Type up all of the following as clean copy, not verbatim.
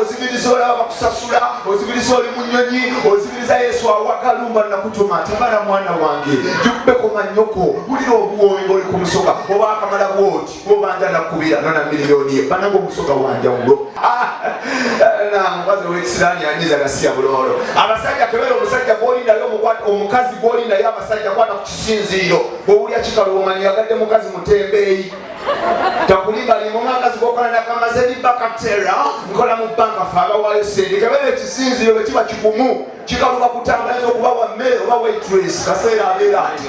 ozibiriza olaba bakusasula, ozibiriza oli mu nnyonyi, ozibiriza Yesu awakalumba nakutuma tabala mwana wange jubbeko mannyoko bulira obuwoomi ng'oli ku musoga oba akamala bwoti obanja nakubira nona miliyoni ye banange omusoga wanjawulo mukazi ow'ekisiraani anyiza gasiya buloolo. Abasajja kebera omusajja gw'olindayo omukazi gw'olindayo abasajja kwata ku kisinziiro bw'owulya kikalu omanyi yagadde mukazi mutembeeyi takulimbalimba omwakazi gwokola nakamaze libakatera nkola mu banka fe abawaayo sente kebera ekisinziiro bwe kiba kigumu kikaluba kutambulaza okuba wa mmere oba waitress kaseera abeera ati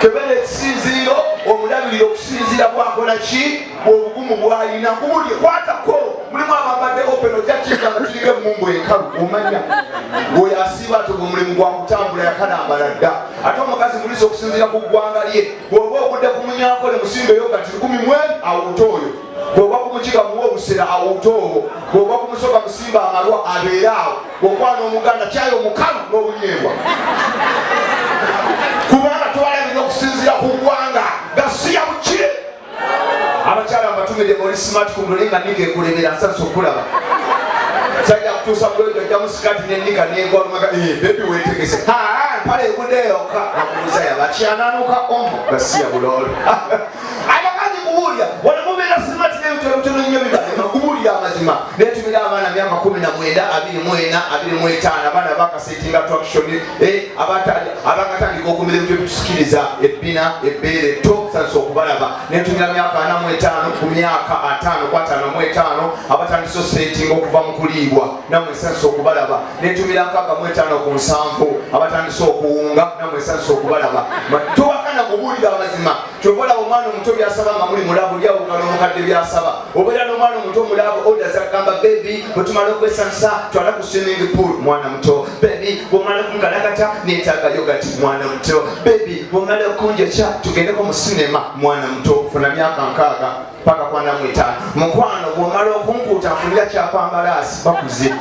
kebera ekisinziiro omulabirira okusinziira bwakola ki bwobugumu bwalina nkubulye kwatako mulimu abambadde open ojakiika nga tulinga emungu enkalu omanya oyo asiiba ati omulimu gwa kutambula yakalambala dda ate omukazi mulisa okusinziira ku ggwanga lye bw'oba ogudde ku munyaako ne musimbeyo kati 10 awuta oyo bw'oba kumukiga muwa obusera awuta obwo bw'oba kumusoka musimba amalwa abeera awo bw'okwana omuganda kyayo omukalu n'obunyembwa kubanga twalabira okusinziira ku ggwanga gasiya bukire. Abakyala mbatumide oli smart kumulinga nika ekulebera nsasa okulaba sajja kutuusa bulungi ojja musikati nenika negwalumaga bebi wetegese mpale egudeyoka nakumuza yabakyananuka omu gasiya buloolo abakazi kubuulya wano mubeera smart nebitonotono nnyo bibalema kubuulira amazima netumira abaana myaka 19, 24, 25 abaana bakasetinga traction abangatandika okumira ebintu ebitusikiriza ebbina ebbeere to sasa okubalaba netumira myaka 45 ku myaka 5 abatandise osetinga okuva mu kuliibwa namwe sasa okubalaba netumira 65 ku 7 abatandise okuwunga namwe sasa okubalaba towakana kubuulira amazima kyobalaba omwana omuto byasaba nga muli mulabu lyawukana omukadde byasaba obeera n'omwana omuto omulabu oda zagamba bebi bwetumala okwesansa twala ku swimming pool mwana muto bebi bwomala okunkalakata neetaaga yogati mwana muto bebi bwomala okunjokya tugendeko mu sinema mwana muto funa myaka 6 paka kwa 45 mukwano bwomala okunkuuta afunira kyapambalaasi bakuze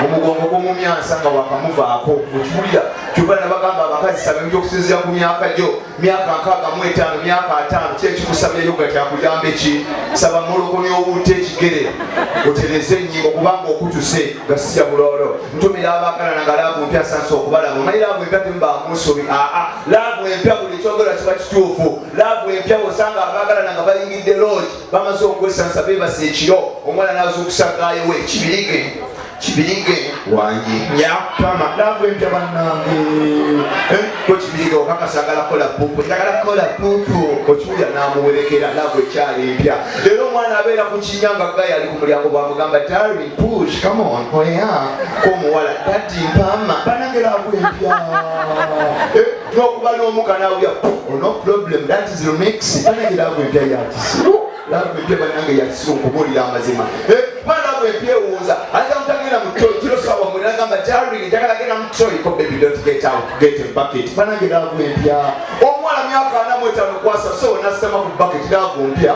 omugongo gw'omumyansa nga wakamuvaako mukiwulira kyobala bagamba abakazi saba ebintu okusinziira ku myaka gyo myaka 65 myaka 5 kyekikusabya yogati akuyamba eki saba moloko n'obuute ekigere otereze ennyingo kubanga okutuse gasiya buloolo ntumira abaagalana nga laavu empya sansa okubalaba omanyi laavu empya temubamusobi laavu empya buli kyogera kiba kituufu laavu empya osanga abaagalana nga bayingidde lodge bamaze okwesansa beebasa ekiro omwana n'azuukusagaayowe kibirige wangi nyapama laavu empya bannange ko kibirige okakasagala kola pupu njagala kola pupu okiwulya n'amuwerekera laavu ekyali empya era omwana abeera ku kinyanga gaye ali ku mulyango bwamugamba darling push come on oya komuwala dadi mpama bannange laavu empya n'okuba n'omuka n'awulya no problem that is remix bannange laavu empya yakisiru laavu empya bannange yakisiru nkubuulira amazima laavu empya ewuuza ate mutagenda mu toy kiro sawa mwere agamba darling njagala genda mu toy ko baby don't get out get a bucket bannange laavu empya omwana myaka 45 kwasa so nasema ku bucket laavu empya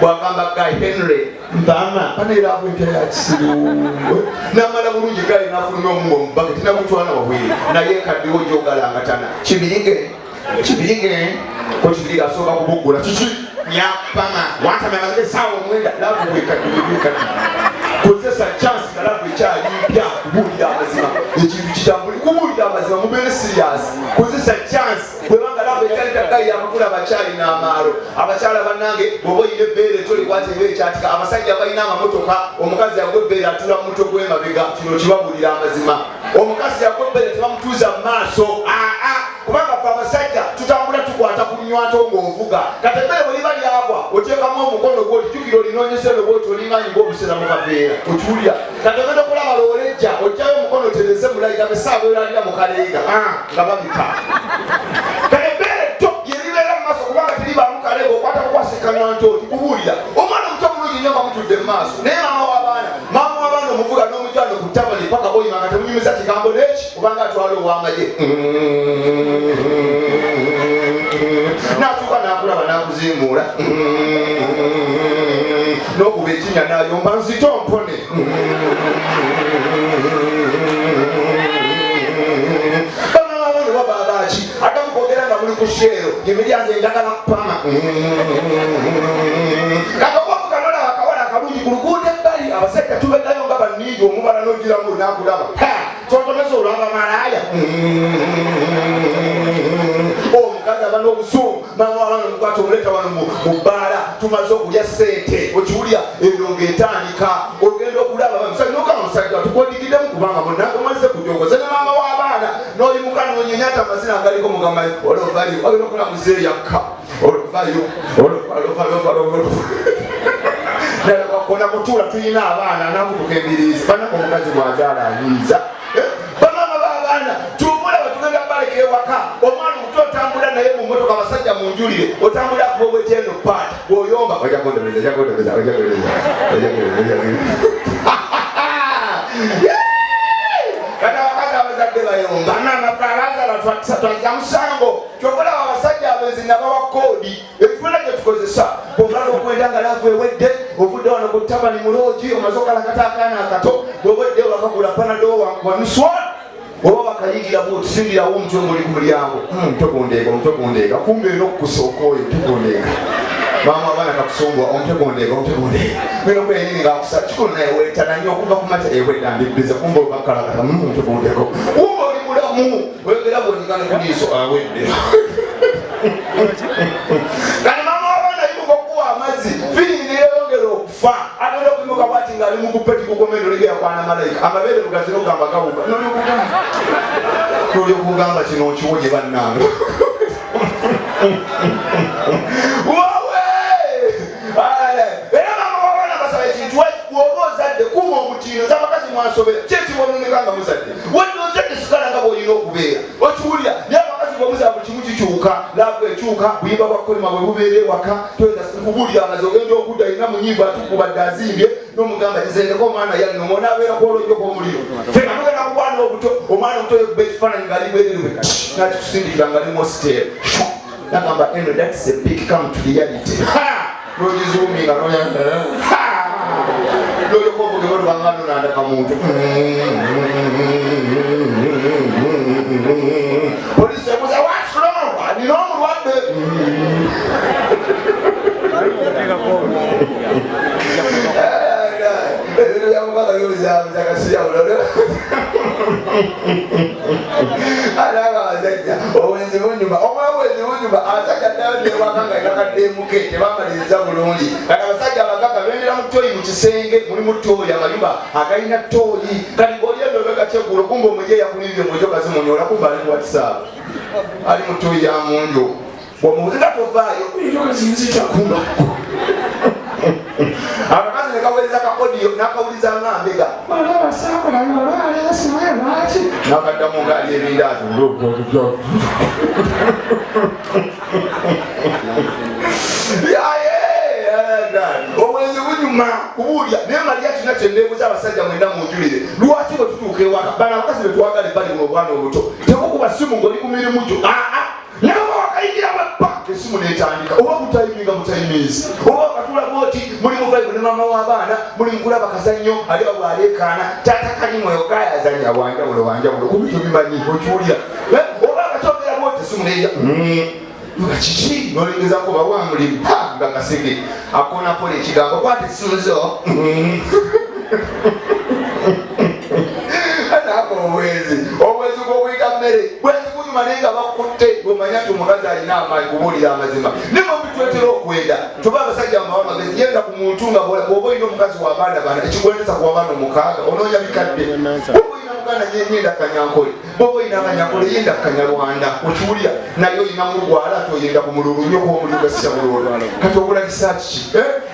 bwagamba Guy Henry mpama bannange laavu empya yakisiru n'amala bulungi gaye n'afulumya omungo mu bucket nakutwana wabwire naye kaddiwo gyogalangatana kibirige ko kibirige asooka kubuggula kiki nyapama watame amazire sawa omwenda laavu wekaddiwekaddi kozesa chance nga laavu ekyalimpya kubuulira amazima ekintu kitambuli kubuulira amazima mubeere serious kozesa chance bwebanga laavu ekyalimpya gayi yakugula abakyali n'amaalo abakyala bannange bw'oba oyina ebbeere tolikwata eba ekyatika abasajja balina amamotoka omukazi yagwa ebbeere atula mu muto gw'emabega kino kibabuulira amazima omukazi yagwa ebbeere tebamutuuza mu maaso kubanga fe abasajja tutambula tukwata ku nnywato ng'ovuga kati ebbere bwe liba lyagwa oteekamu omukono gw'oti jjukira olinoonyesero bwoti olinganyi ng'obusera mu kaveera okiwulya kati ogenda okulaba loolejja ojjayo omukono otereze mulayira besaabe olalira mu kaleega nga babika kale ebbere to yeribeera mu maaso kubanga teribaamu kaleega okwata kukwasikanwa ntooti kubuulira omwana omuto bulungi nnyo nga mutudde mu maaso naye maama w'abaana omuvuga n'omujwano ku tabali paka boyima nga temunyumiza kigambo n'eki obanga atwala ow'amagye n'atuuka n'akulaba n'akuzimuula n'okuba ekinnya n'ayomba nzito mpone banabaabano babaabaki adamu kwogera nga muli ku sheero emiryango endagala kupama kakawakukanolaba akawala akalungi ku luguudo ebbali abasajja tubedde nyingi omubala n'ogiramu nakulaba totomeza olwaba malaya omukazi aba n'obusungu mama abana omukwata omuleta wano mu bbaala tumaze okulya sente okiwulya ebirongo etandika ogenda okulaba bamusajja nokama musajja tukodigiddemu kubanga munange mwalize kujongoza ne maama w'abaana n'olimuka n'onyonyata amazina agaliko mugamba olovayo ogenda okulamuza eyakka olovayo kona kutuula tulina abaana nakutuka embiriizi banako omukazi bwazaala anyiiza bamama b'abaana tubula batugenda baleka ewaka omwana omuto otambula naye mu motoka abasajja munjulire otambula kubobweteno paata bw'oyomba ojagondereza kati abakazi abazadde bayomba namafaranga twaja musango kyokola abasajja abenzi nabawa koodi ebifuna gye tukozesa bwomala okwenda nga laavu ewedde ovudde wano ku tabani muloogi omaze okalakata akaana akato bwobwedde bakagula panado wanuswa oba bakayigira bwotusingirawo omutwe ngoli ku mulyango omutwe kumbe enokukusooka oyo tukundeeka mama abaana kakusumbwa omutwe bino kwenini ngakusa kikulu naye weetana nnyo okuva ku mata ewedda mbibbize kumbe obakalakata omutwe gundeeko kumbe oli mulamu oyogera bwonyigane ku liiso awedde kati mama abaana yimuka okuwa amazzi firini yeyongera okufa agenda okuyimuka bwati ngaali mukupeti kukomendo ligeyakwana malayika amabeere mugazira okugamba gawuga noli okugamba kino okiwonye bannange era mama wabana basaba ekintu woba ozadde kuma omutiino zabakazi mwasobera kyekibononekanga muzadde wadde ozadde sikala nga bwolina okubeera okiwulira naye abakazi bwomuzaba buli kimu kikyuka laavu ekyuka buyimba bwa kolima bwe bubeera ewaka toyinza kubuulira amaze ogenda okudda alina munyiivu atukubadde azimbye n'omugamba kizendeko omwana yalina omwana abeera kwolojjoko omuliro fena tugenda kubwana obuto omwana obuto yekuba ekifaananyi ngaali bwererwe nakikusindikira nga limu ositeera nagamba eno that's a big come to reality nogizuuminga nolyokovuge batubanga nonandaka muntu polisi ebuza what's wrong alina omulwadde obwenzi bunyuma omwebwenzi bunyuma abasajja ddala newaka nga kakaddeemuke tebamaliriza bulungi kati abasajja abagagga bendera mu ttooyi mu kisenge mulimu ttooyi amayumba agalina ttooyi kati ng'olyendo obegakyegulo kumba omujeeya kulibye mujo gazimunyola kumba ali ku whatsapp ali mu ttooyi ya munju bwomubuziga tovaayo zinzitakumba akakazi nekawuliriza ka audio nakawuliza ngambega nakaddamu ngaali ebindaazi obwenzi bunyuma kubuulya naye malya tina kyendeebuza abasajja mwenda munjulire lwaki bwe tutuuka ewaka bana abakazi betwagale bali mu obwana obuto tekukuba simu ng'oli ku mirimu gyo naye oba wakayigira bweppa esimu netandika oba butayiminga butayimizi oba wakatula bwoti muli muvaibu ne mama w'abaana muli mukulaba kazannyo aliba bwaleekaana taata kanyimweyo gayazanya wanjawulo kubi tobimanyi okiwulya oba akakyogera bwoti esimu neja nga kiki nolengezako bawa mulimu nga kasege akonapola ekigambo kwata esimuzo anako obwenzi bwobuyita mmere bwenzi bunyuma naye nga bakutte omanya nti omukazi alina amaanyi kubuulira amazima ne mubitwetera okwenda tuba abasajja mubawa amagezi yenda ku muntu nga bw'oba olina omukazi w'abaana bana ekigwendeza ku abaana omukaaga onoonya bikadde bw'oba olina muganda yenda kanyankole bw'oba olina kanyankole yenda kanyalwanda okiwulira naye olina mulugwala ate oyenda ku mululu nnyo kuba omululu gasisa mululu kati okulabisa kiki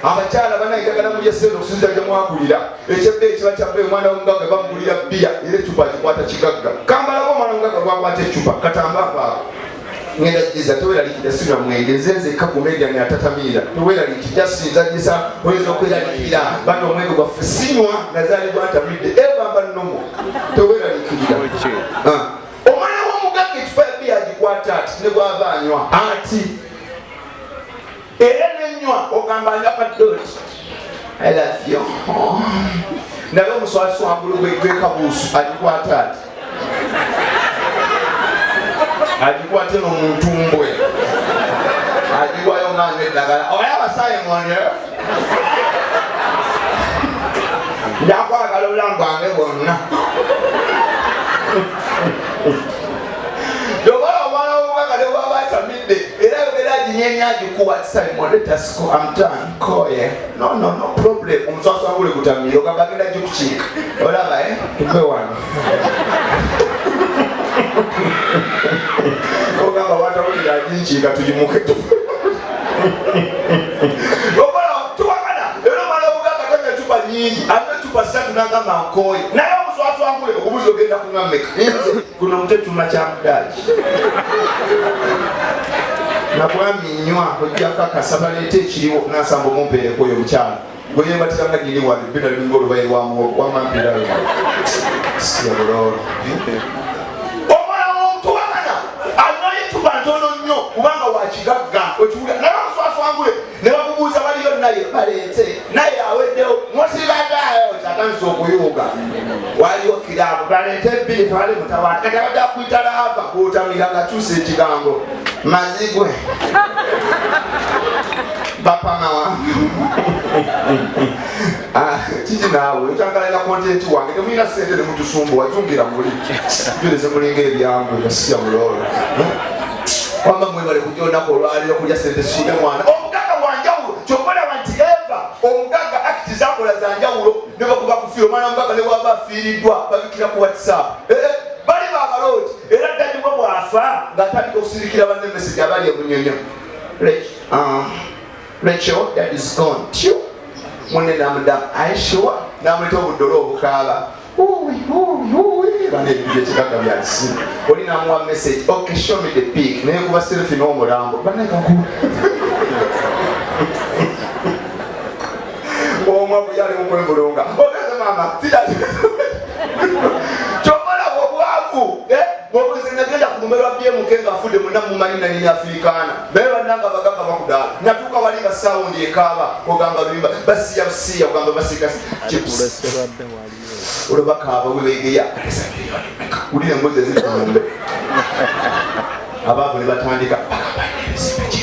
abakyala banayitagala mulyesente okusinza gye mwakulira ekyebbe ekiba kyabbe omwana w'omugagga bamugulira bbiya era ecupa akikwata kigagga kambalako omwana w'omugagga gwakwata ecupa katambako ngenda jiza teweralikira sina mwenge zenzeka ku media ne atatamiira teweralikira sinzanyisa oyinza okweralikira bano omwenge gwaffe sinywa nazali gwatamidde ebamba nnomo teweralikirira omwana w'omugagga ekifa yabbiya agikwata ati ne gwava anywa ati era nenywa ogamba anyakaddoti I love you naye omuswasi wangulu gwekabuusu agikwata ati agikwate no muntumbwe agiwayo ng'anywa eddagala olaba Simon ndakwagala olambwange bwonna Jogala omwana w'omuganga ne bw'aba atamidde era yogera aginyenya agikuwa Simon let us go I'm done koye no problem omuswaswa gule kutamira ogamba agenda gikukiika olaba tuve wano ogamba watawulira aginkiika tugimuke ogala tuwakana era omwana w'omuganga tanya cupa nyingi alina cupa 3 n'agamba nkoye naye omuswaswa gule okubuzi ogenda kunywa mmeka kuno mutetuma kyamudaaki nakwaminywa ojjakakasa baleeta ekiriwo nasamba omumpeereko oyo omukyala gweyembatiranga giri wano bina liminga olubayi wamampirayo siyabuloolo omwana w'omutuwakana alinayo etuba ntono nnyo kubanga wakigagga okiwulira naye omuswaswangule ne bamubuuza baliyo naye baleete naye aweddewo musibagaayo kyatandisa okuyuuga waliwo kiraabu baleete ebbiri tewali mutawaana kati abadde akuyita laava kwotamira nga kyusa ekigambo mazigwe bapamawa kiki naawe ekyangalina kontenti wange temulina sente nemutusumbu wajungira muli juleze mulinga ebyangwe basiya buloolo wamba mwebale kujja olunaku olwaliro kulya sente sikude mwana omugagga wanjawulo kyokolaba nti eva omugagga akiti zakola zanjawulo ne bakuba kufiira omwana omugagga ne bwaba afiiriddwa babikira ku whatsapp bali babalooti era ddadibwe bwafa ng'atandika okusirikira banne emesegi abali emunyonyo Rachel, that is gone. Tio. Mwene namudamu aishiwa namuleta obuddolo obukaaba banebibye ekikaka byasi oli namuwa message okay show me the pic naye kuba selfie n'omulambo banekaku omwavu yali mukwevulunga ogeze mama kyokola obwavu bwobuzenagenda kumumerwa byemuke nga afudde muna mumanyi nanini afirikaana naye bannanga bagamba bakudala natuuka wali nga sawundi ekaaba ogamba bimba basiya busiya ogamba basika chips olubakaaba webegeya ulire embuzi eziri kumumbe abaavu ne batandika bagamba nebizimbe